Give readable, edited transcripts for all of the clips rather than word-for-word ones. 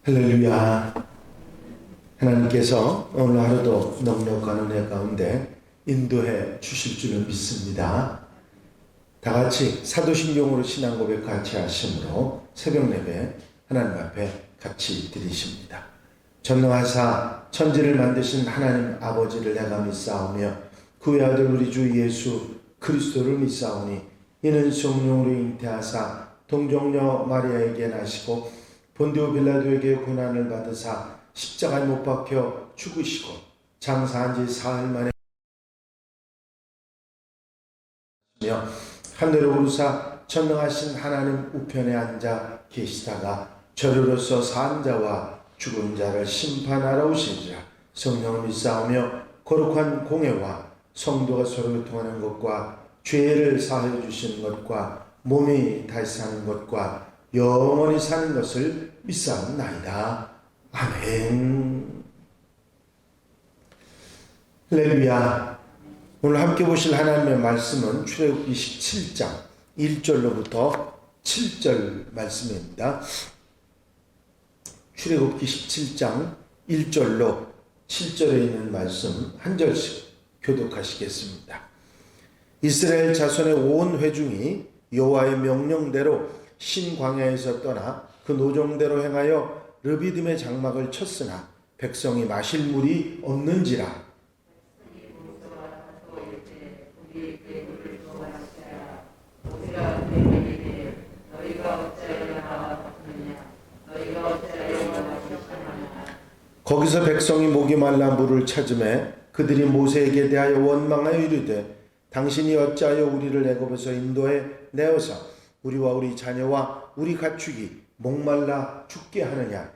할렐루야. 하나님께서 오늘 하루도 넉넉한 은혜 가운데 인도해 주실 줄을 믿습니다. 다 같이 사도신경으로 신앙 고백 같이 하심으로 새벽 예배 하나님 앞에 같이 드리십니다. 전능하사 천지를 만드신 하나님 아버지를 내가 믿사오며 그 외아들 우리 주 예수 그리스도를 믿사오니 이는 성령으로 잉태하사 동정녀 마리아에게 나시고 본디오 빌라도에게 고난을 받으사 십자가에 못 박혀 죽으시고 장사한 지 사흘 만에 하늘로 오르사 전능하신 하나님 우편에 앉아 계시다가 저리로서 산 자와 죽은 자를 심판하러 오시리라. 성령을 믿사오며 거룩한 공회와 성도가 서로 교통하는 것과 죄를 사하여 주시는 것과 몸이 다시 사는 것과 영원히 사는 것을 믿사옵나이다. 아멘. 할렐루야. 오늘 함께 보실 하나님의 말씀은 출애굽기 17장 1절로부터 7절 말씀입니다. 출애굽기 17장 1절로 7절에 있는 말씀 한 절씩 교독하시겠습니다. 이스라엘 자손의 온 회중이 여호와의 명령대로 신광야에서 떠나 그 노정대로 행하여 르비딤의 장막을 쳤으나 백성이 마실 물이 없는지라. 거기서 백성이 목이 말라 물을 찾으매 그들이 모세에게 대하여 원망하여 이르되 당신이 어찌하여 우리를 애굽에서 인도해 내어서 우리와 우리 자녀와 우리 가축이 목말라 죽게 하느냐.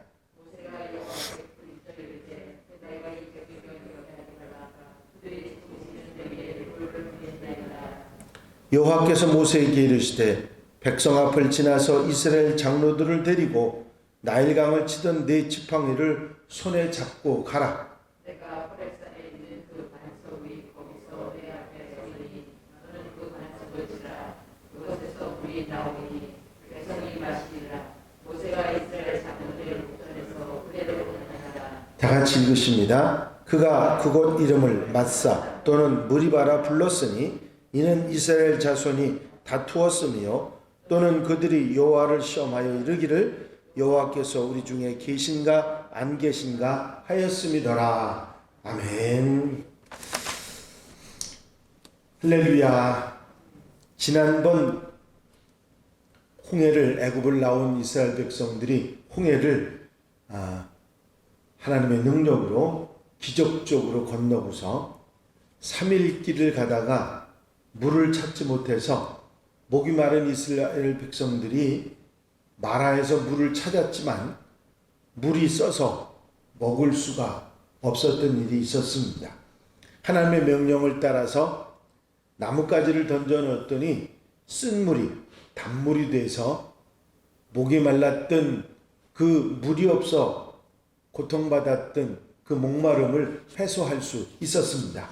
여호와께서 모세에게 이르시되 백성 앞을 지나서 이스라엘 장로들을 데리고 나일강을 치던 네 지팡이를 손에 잡고 가라. 내가 호렙산에 있는 그 반석 위 거기서 내 앞에 서리니 너는 그 반석을 치라. 그곳에서 물이 나오니 백성이 마시리라. 모세가 이스라엘 장로들의 목전에서 그대로 권하라. 다 같이 읽으십니다. 그가 그곳 이름을 마사 또는 무리바라 불렀으니 이는 이스라엘 자손이 다투었으며 또는 그들이 여호와를 시험하여 이르기를 여호와께서 우리 중에 계신가 안 계신가 하였음이더라. 아멘. 할렐루야. 지난번 홍해를 애굽을 나온 이스라엘 백성들이 홍해를 하나님의 능력으로 기적적으로 건너고서 3일 길을 가다가 물을 찾지 못해서 목이 마른 이스라엘 백성들이 마라에서 물을 찾았지만 물이 써서 먹을 수가 없었던 일이 있었습니다. 하나님의 명령을 따라서 나뭇가지를 던져 넣었더니 쓴 물이 단물이 돼서 목이 말랐던 그 물이 없어 고통받았던 그 목마름을 해소할 수 있었습니다.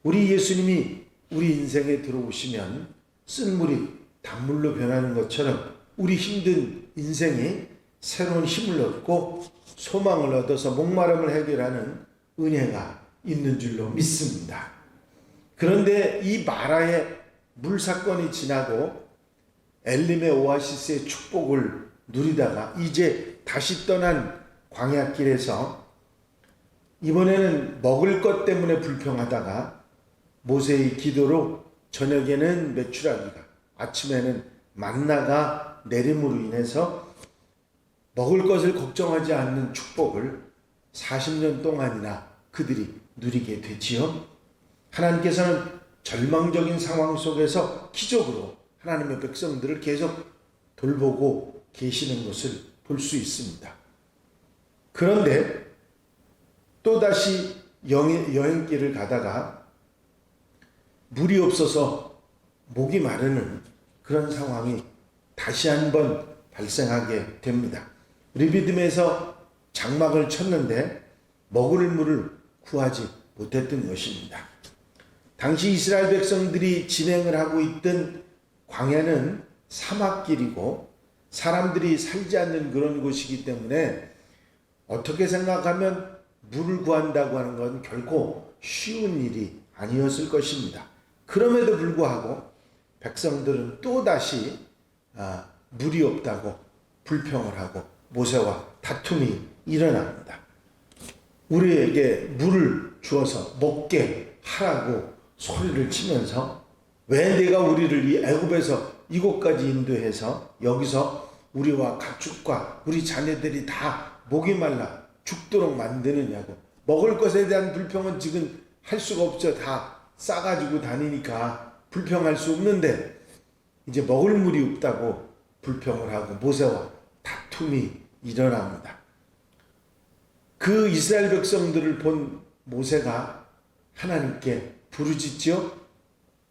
우리 예수님이 우리 인생에 들어오시면 쓴 물이 단물로 변하는 것처럼 우리 힘든 인생에 새로운 힘을 얻고 소망을 얻어서 목마름을 해결하는 은혜가 있는 줄로 믿습니다. 그런데 이 마라의 물 사건이 지나고 엘림의 오아시스의 축복을 누리다가 이제 다시 떠난 광야길에서 이번에는 먹을 것 때문에 불평하다가 모세의 기도로 저녁에는 메추라기가 아침에는 만나가 내림으로 인해서 먹을 것을 걱정하지 않는 축복을 40년 동안이나 그들이 누리게 되지요. 하나님께서는 절망적인 상황 속에서 기적으로 하나님의 백성들을 계속 돌보고 계시는 것을 볼 수 있습니다. 그런데 또다시 여행길을 가다가 물이 없어서 목이 마르는 그런 상황이 다시 한번 발생하게 됩니다. 르비딤에서 장막을 쳤는데 먹을 물을 구하지 못했던 것입니다. 당시 이스라엘 백성들이 진행을 하고 있던 광야는 사막길이고 사람들이 살지 않는 그런 곳이기 때문에 어떻게 생각하면 물을 구한다고 하는 건 결코 쉬운 일이 아니었을 것입니다. 그럼에도 불구하고 백성들은 또다시 물이 없다고 불평을 하고 모세와 다툼이 일어납니다. 우리에게 물을 주어서 먹게 하라고 소리를 치면서 왜 내가 우리를 이 애굽에서 이곳까지 인도해서 여기서 우리와 가축과 우리 자녀들이 다 목이 말라 죽도록 만드느냐고. 먹을 것에 대한 불평은 지금 할 수가 없죠. 다 싸가지고 다니니까 불평할 수 없는데 이제 먹을 물이 없다고 불평을 하고 모세와 다툼이 일어납니다. 그 이스라엘 백성들을 본 모세가 하나님께 부르짖죠.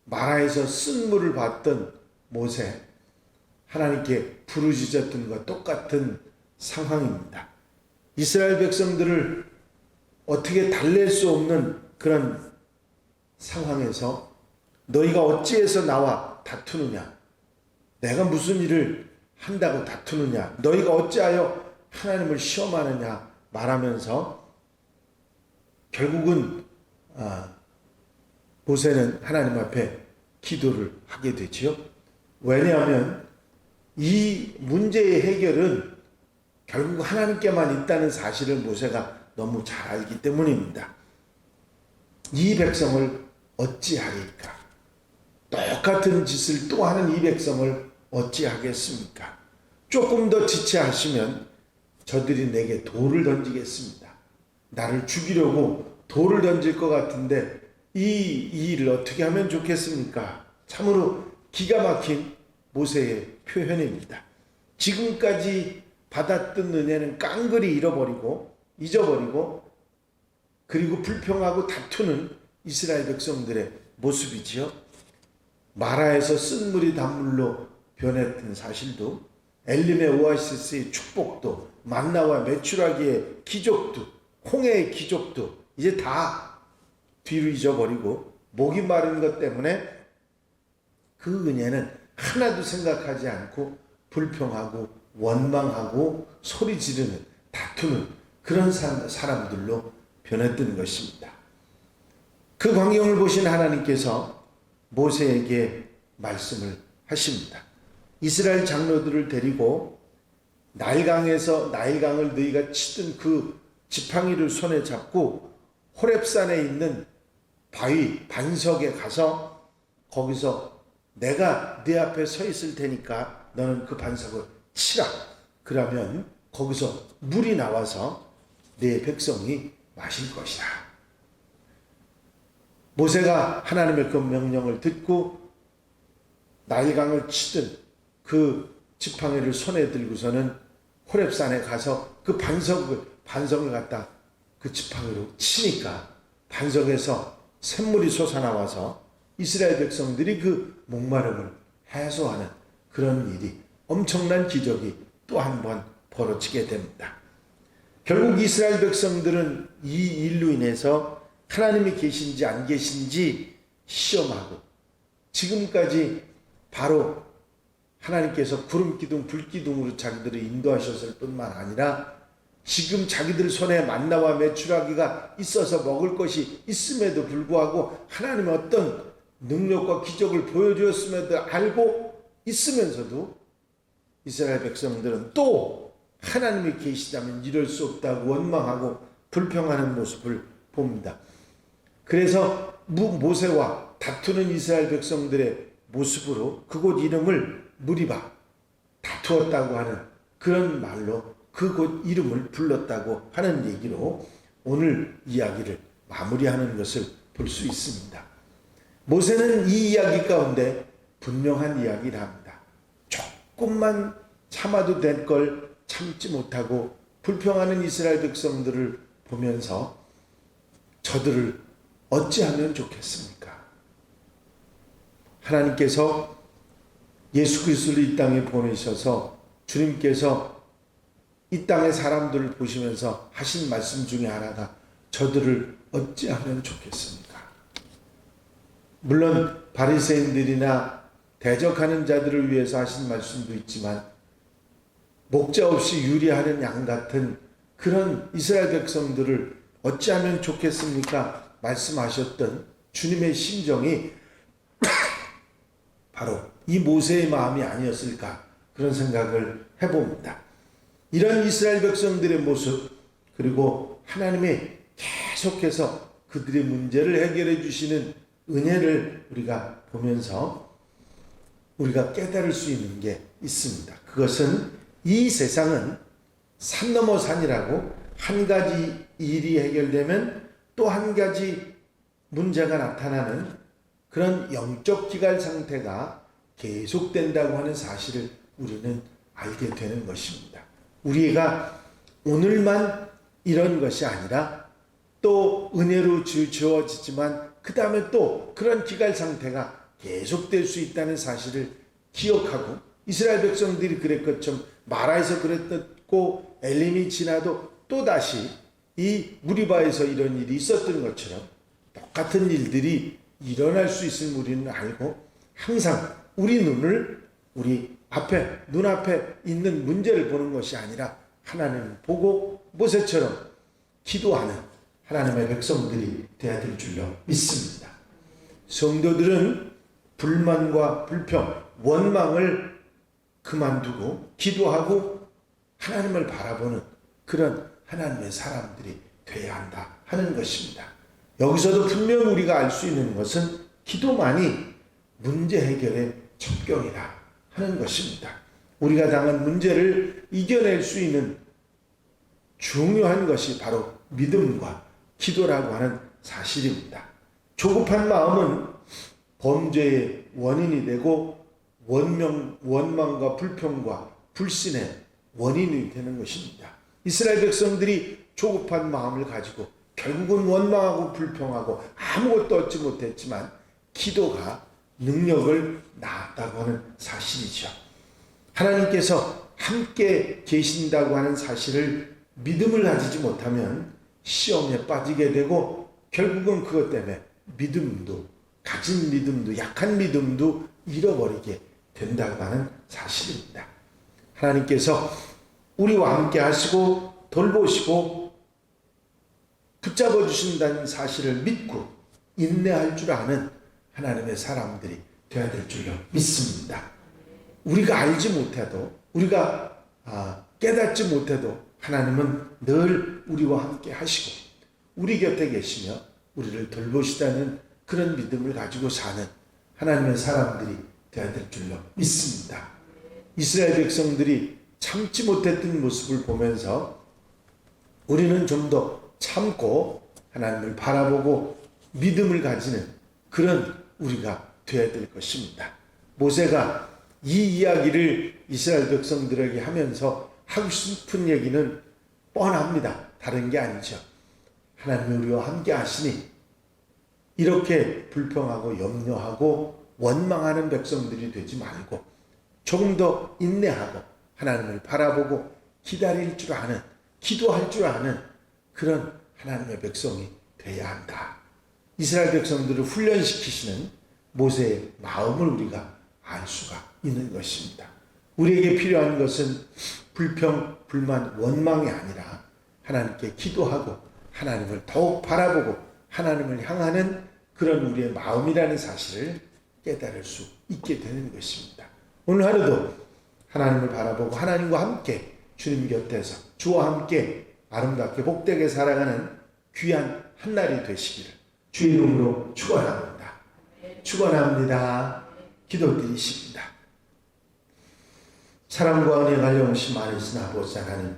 마라에서 쓴 물을 봤던 모세, 하나님께 부르짖었던 것과 똑같은 상황입니다. 이스라엘 백성들을 어떻게 달랠 수 없는 그런 상황에서 너희가 어찌해서 나와 다투느냐? 내가 무슨 일을 한다고 다투느냐? 너희가 어찌하여 하나님을 시험하느냐? 말하면서 결국은 모세는 하나님 앞에 기도를 하게 되지요. 왜냐하면 이 문제의 해결은 결국 하나님께만 있다는 사실을 모세가 너무 잘 알기 때문입니다. 이 백성을 어찌하리까? 똑같은 짓을 또 하는 이 백성을 어찌하겠습니까? 조금 더 지체하시면 저들이 내게 돌을 던지겠습니다. 나를 죽이려고 돌을 던질 것 같은데 이 일을 어떻게 하면 좋겠습니까? 참으로 기가 막힌 모세의 표현입니다. 지금까지 받았던 은혜는 깡그리 잊어버리고 그리고 불평하고 다투는 이스라엘 백성들의 모습이지요. 마라에서 쓴 물이 단물로 변했던 사실도, 엘림의 오아시스의 축복도, 만나와 메추라기의 기적도, 홍해의 기적도 이제 다 뒤로 잊어버리고 목이 마른 것 때문에 그 은혜는 하나도 생각하지 않고 불평하고 원망하고 소리 지르는 다투는 그런 사람들로 변했던 것입니다. 그 광경을 보신 하나님께서 모세에게 말씀을 하십니다. 이스라엘 장로들을 데리고 나일강을 너희가 치던 그 지팡이를 손에 잡고 호렙산에 있는 바위 반석에 가서 거기서 내가 네 앞에 서 있을 테니까 너는 그 반석을 치라. 그러면 거기서 물이 나와서 내 백성이 마실 것이다. 모세가 하나님의 그 명령을 듣고 나일강을 치던 그 지팡이를 손에 들고서는 호렙산에 가서 그 반석을 갖다 그 지팡이로 치니까 반석에서 샘물이 솟아나와서 이스라엘 백성들이 그 목마름을 해소하는 그런 일이, 엄청난 기적이 또 한 번 벌어지게 됩니다. 결국 이스라엘 백성들은 이 일로 인해서 하나님이 계신지 안 계신지 시험하고, 지금까지 바로 하나님께서 구름기둥 불기둥으로 자기들을 인도하셨을 뿐만 아니라 지금 자기들 손에 만나와 메추라기가 있어서 먹을 것이 있음에도 불구하고 하나님의 어떤 능력과 기적을 보여주었음에도 알고 있으면서도 이스라엘 백성들은 또 하나님이 계시다면 이럴 수 없다고 원망하고 불평하는 모습을 봅니다. 그래서 모세와 다투는 이스라엘 백성들의 모습으로 그곳 이름을 무리바, 다투었다고 하는 그런 말로 그곳 이름을 불렀다고 하는 얘기로 오늘 이야기를 마무리하는 것을 볼 수 있습니다. 모세는 이 이야기 가운데 분명한 이야기를 합니다. 조금만 참아도 될 걸 참지 못하고 불평하는 이스라엘 백성들을 보면서 저들을 어찌하면 좋겠습니까? 하나님께서 예수 그리스도를 이 땅에 보내셔서 주님께서 이 땅의 사람들을 보시면서 하신 말씀 중에 하나가 저들을 어찌하면 좋겠습니까? 물론 바리새인들이나 대적하는 자들을 위해서 하신 말씀도 있지만 목자 없이 유리하는 양 같은 그런 이스라엘 백성들을 어찌하면 좋겠습니까? 말씀하셨던 주님의 심정이 바로 이 모세의 마음이 아니었을까 그런 생각을 해봅니다. 이런 이스라엘 백성들의 모습 그리고 하나님이 계속해서 그들의 문제를 해결해 주시는 은혜를 우리가 보면서 우리가 깨달을 수 있는 게 있습니다. 그것은 이 세상은 산 넘어 산이라고 한 가지 일이 해결되면 또 한 가지 문제가 나타나는 그런 영적 기갈 상태가 계속된다고 하는 사실을 우리는 알게 되는 것입니다. 우리가 오늘만 이런 것이 아니라 또 은혜로 주어지지만 그 다음에 또 그런 기갈 상태가 계속될 수 있다는 사실을 기억하고 이스라엘 백성들이 그랬겠죠. 마라에서 그랬고 엘림이 지나도 또다시 이 무리바에서 이런 일이 있었던 것처럼 똑같은 일들이 일어날 수 있음을 우리는 알고 항상 우리 눈을 우리 눈앞에 있는 문제를 보는 것이 아니라 하나님을 보고 모세처럼 기도하는 하나님의 백성들이 되어야 될 줄로 믿습니다. 성도들은 불만과 불평, 원망을 그만두고 기도하고 하나님을 바라보는 그런 하나님의 사람들이 되어야 한다 하는 것입니다. 여기서도 분명 우리가 알 수 있는 것은 기도만이 문제 해결의 접경이다 하는 것입니다. 우리가 당한 문제를 이겨낼 수 있는 중요한 것이 바로 믿음과 기도라고 하는 사실입니다. 조급한 마음은 범죄의 원인이 되고 원망과 불평과 불신의 원인이 되는 것입니다. 이스라엘 백성들이 조급한 마음을 가지고 결국은 원망하고 불평하고 아무것도 얻지 못했지만 기도가 능력을 낳았다고 하는 사실이죠. 하나님께서 함께 계신다고 하는 사실을 믿음을 가지지 못하면 시험에 빠지게 되고 결국은 그것 때문에 가진 믿음도 약한 믿음도 잃어버리게 된다고 하는 사실입니다. 하나님께서 우리와 함께 하시고 돌보시고 붙잡아 주신다는 사실을 믿고 인내할 줄 아는 하나님의 사람들이 되어야 될 줄로 믿습니다. 우리가 알지 못해도 우리가 깨닫지 못해도 하나님은 늘 우리와 함께 하시고 우리 곁에 계시며 우리를 돌보시다는 그런 믿음을 가지고 사는 하나님의 사람들이 되어야 될 줄로 믿습니다. 이스라엘 백성들이 참지 못했던 모습을 보면서 우리는 좀 더 참고 하나님을 바라보고 믿음을 가지는 그런 우리가 되어야 될 것입니다. 모세가 이 이야기를 이스라엘 백성들에게 하면서 하고 싶은 얘기는 뻔합니다. 다른 게 아니죠. 하나님이 우리와 함께 하시니 이렇게 불평하고 염려하고 원망하는 백성들이 되지 말고 조금 더 인내하고 하나님을 바라보고 기다릴 줄 아는 기도할 줄 아는 그런 하나님의 백성이 되어야 한다. 이스라엘 백성들을 훈련시키시는 모세의 마음을 우리가 알 수가 있는 것입니다. 우리에게 필요한 것은 불평, 불만, 원망이 아니라 하나님께 기도하고 하나님을 더욱 바라보고 하나님을 향하는 그런 우리의 마음이라는 사실을 깨달을 수 있게 되는 것입니다. 오늘 하루도 하나님을 바라보고 하나님과 함께 주님 곁에서 주와 함께 아름답게 복되게 살아가는 귀한 한날이 되시기를 주의 이름으로 축원합니다. 축원합니다. 기도드리십니다. 사랑과 은혜가 영원히 많으신 아버지 하나님,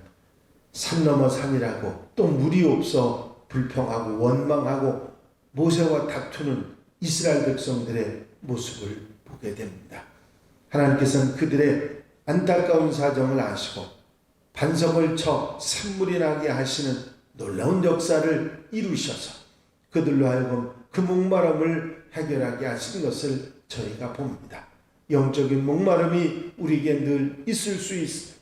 산 넘어 산이라고 또 물이 없어 불평하고 원망하고 모세와 다투는 이스라엘 백성들의 모습을 보게 됩니다. 하나님께서는 그들의 안타까운 사정을 아시고 반석을 쳐 샘물이 나게 하시는 놀라운 역사를 이루셔서 그들로 하여금 그 목마름을 해결하게 하시는 것을 저희가 봅니다. 영적인 목마름이 우리에게 늘 있을 수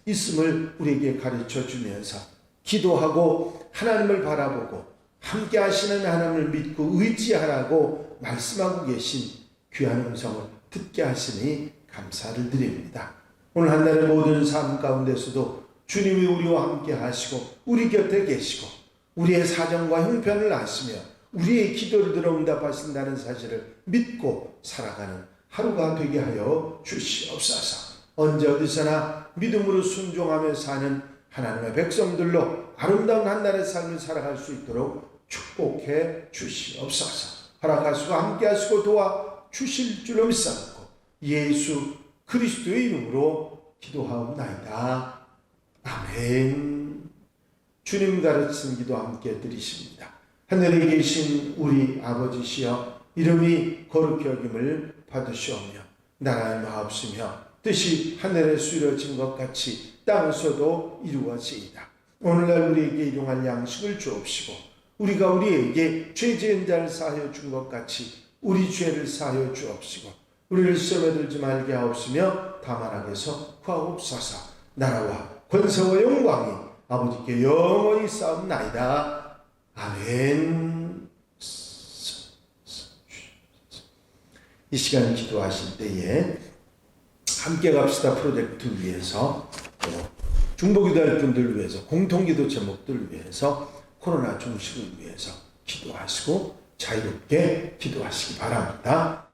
있음을 우리에게 가르쳐 주면서 기도하고 하나님을 바라보고 함께 하시는 하나님을 믿고 의지하라고 말씀하고 계신 귀한 음성을 듣게 하시니 감사를 드립니다. 오늘 한 달의 모든 삶 가운데서도 주님이 우리와 함께 하시고 우리 곁에 계시고 우리의 사정과 형편을 아시며 우리의 기도를 들어 응답하신다는 사실을 믿고 살아가는 하루가 되게 하여 주시옵소서. 언제 어디서나 믿음으로 순종하며 사는 하나님의 백성들로 아름다운 한 날의 삶을 살아갈 수 있도록 축복해 주시옵소서. 허락하시고 함께 하시고 도와 주실 줄로 믿사옵고 예수 그리스도의 이름으로 기도하옵나이다. 아멘. 주님 가르친 기도 함께 드리십니다. 하늘에 계신 우리 아버지시여 이름이 거룩히 여김을 받으시오며 나라의 마옵시며 뜻이 하늘에서 이루어진 것 같이 땅에서도 이루어지이다. 오늘날 우리에게 일용할 양식을 주옵시고 우리가 우리에게 죄 지은 자를 사하여 준 것 같이 우리 죄를 사하여 주옵시고 우리를 시험에 들지 말게 하옵시며 다만 악에서 구하옵소서. 나라와 권세와 영광이 아버지께 영원히 싸움나이다. 아멘. 이 시간 기도하실 때에 함께 갑시다 프로젝트 위해서 중보기도할 분들 위해서 공통기도 제목들 위해서 코로나 종식을 위해서 기도하시고 자유롭게 기도하시기 바랍니다.